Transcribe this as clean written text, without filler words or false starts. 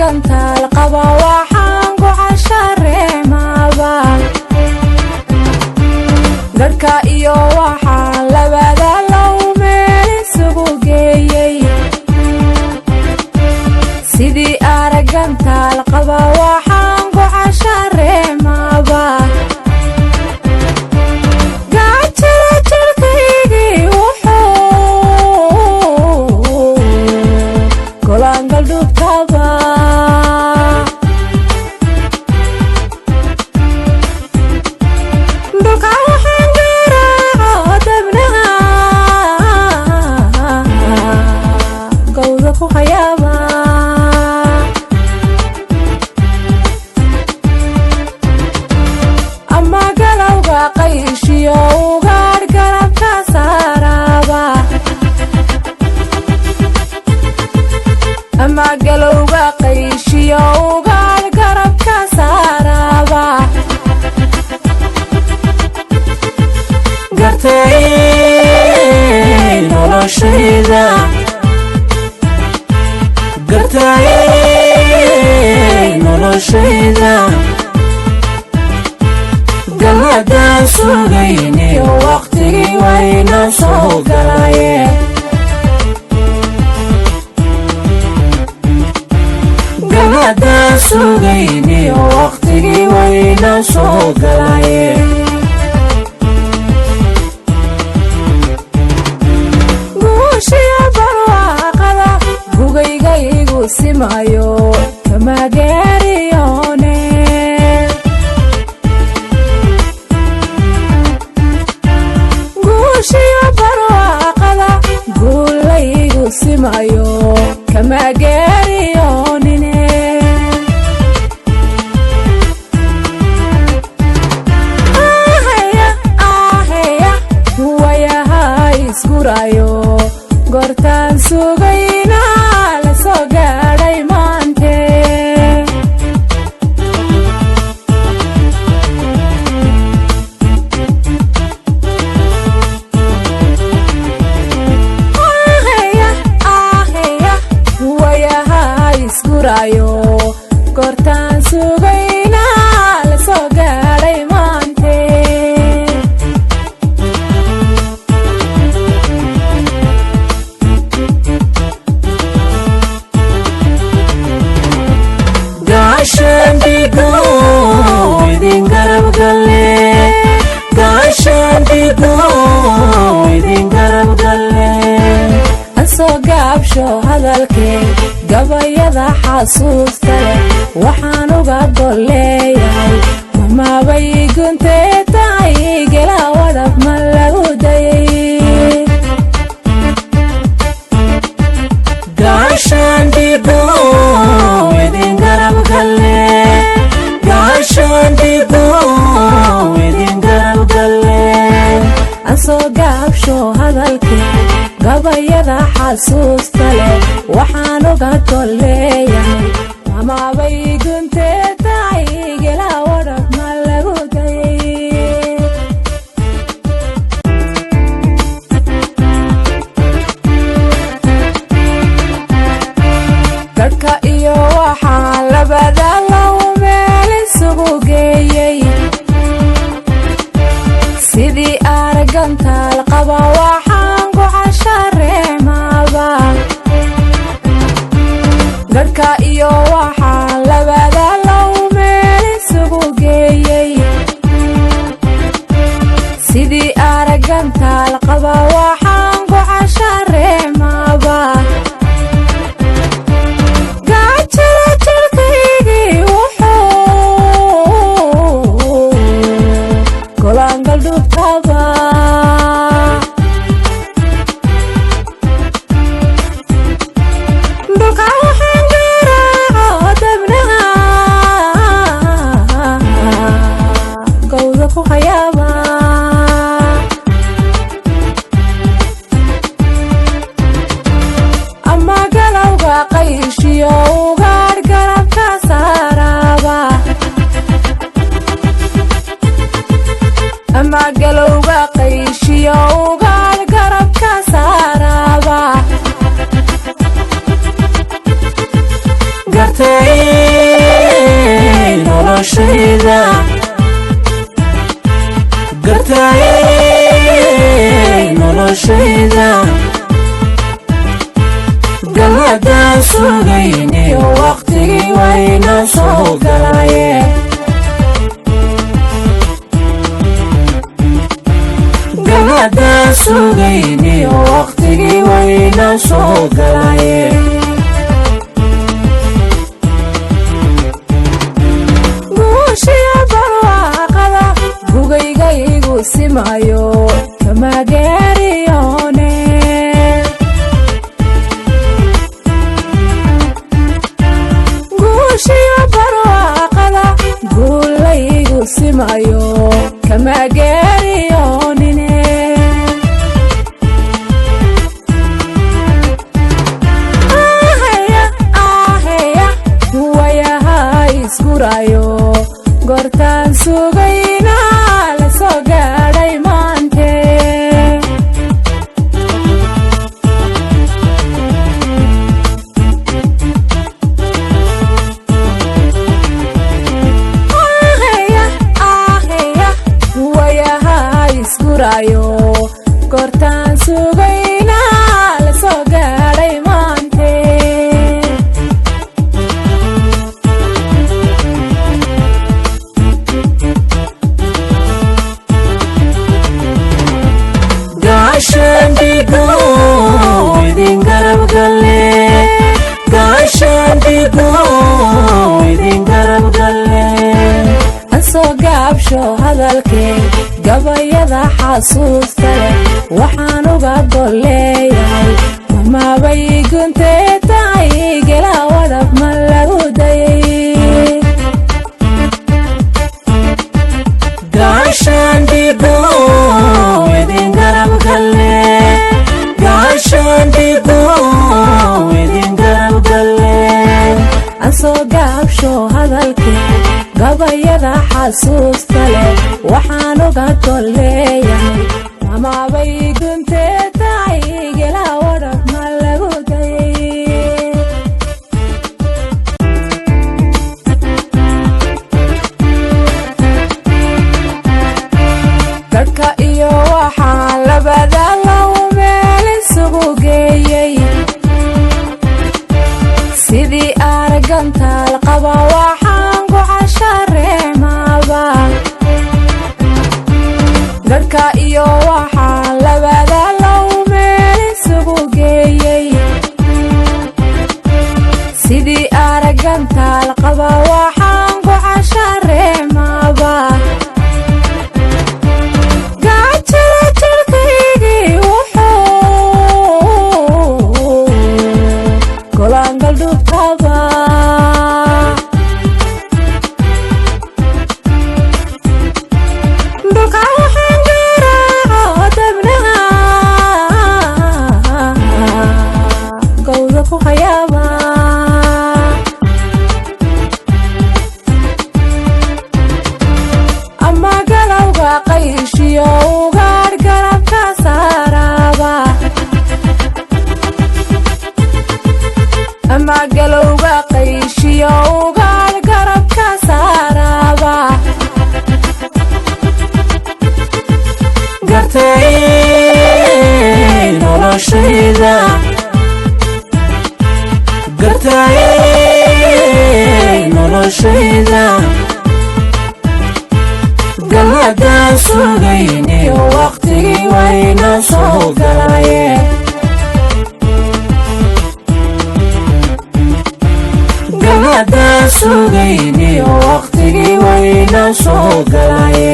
أرجنتا القبا وحانقو عشاري مابا قركا إيو وحان لبدا لو ميلي سبوغيي سيدي أرجنتا القبا وحانقو عشاري مابا قلوبا قيشي وقال قرب كسارابا قرتاي نولو شيدا قرتاي نولو شيدا قلدا سوغيني وقتي وين سوغلاي قلدا سوغيني وقتي وين سوغلاي قوشي برواقلا قوغيغيغو سمايو كما غيريوني قوشي برواقلا قوليغو سمايو كما غيريوني Gurayo gortan sugayna la soo gaaday maante gurayo gortan sugayna la soo gaaday maante Gashan digo idin garab galle Gashan digo idin garab galle Aso gaabsho hadalke gabayada xasuusta leh waxaan uga goleeyahay ma bay guntee tahay gela wadab ma lagu dayay Gashan digo idin garab galle Gashan digo idin garab galle Aso gaabsho hadalke gabayada xasuusta leh waxaan uga goleeyahay ma bay guntee tahay gela wadab ma lagu dayay Garka iyo waxaan labada low meel isugu geeyay sidii arganta alqaba waxaan ku casharee maaba Garka iyo waxaan labada low meel isugu geeyay sidii arganta alqaba waxaan ku casharee maaba Go the Pukayama gartay noloshayda gartay noloshayda galhaddaan sugayniyo waqtigii wayna soo galaye galhaddaan sugayniyo waqtigii wayna soo galaye guushiya barwaaqada gugayga igu simayo kama gaariyone guushiya barwaaqada guulaygu simayo kama gaariyonine gortaan sugayna la soo gaadhay maante wayaha isgurayo gortaan sugayna la soo gaadhay maante gaashaandigo idin garab galle gaashaandigo idin garab galle ansoo gaabsho hadalkee gabayada xasuusta leh waxaan uga golleeyahay mamabay guntee tahay gela wadab ma lagu dayay gaashaandigo idin garab galle gaashaandigo idin garab galle ansoo gaabsho hadalkee gabayada xasuusta leh waxaan uga golleeyahay mamabay guntee tahay gela wadab ma lagu dayay dadka iyo waxaan labada low meel isugu geeyey sidii argantaal qaba waxaan ku cashareemaba dadka iyo waxaan labada low meel isugu geeyey sidii argantaal qaba waxaan ku cashareemaba ama galowga qayshiyo ugaadh garabka saaraba ama galowga qayshiyo ugaadh garabka saaraba gartay noloshayda gartay noloshayda galhaddaan sugayniyo waqtigii wayna soo galaye galhaddaan sugayniyo waqtigii wayna soo galaye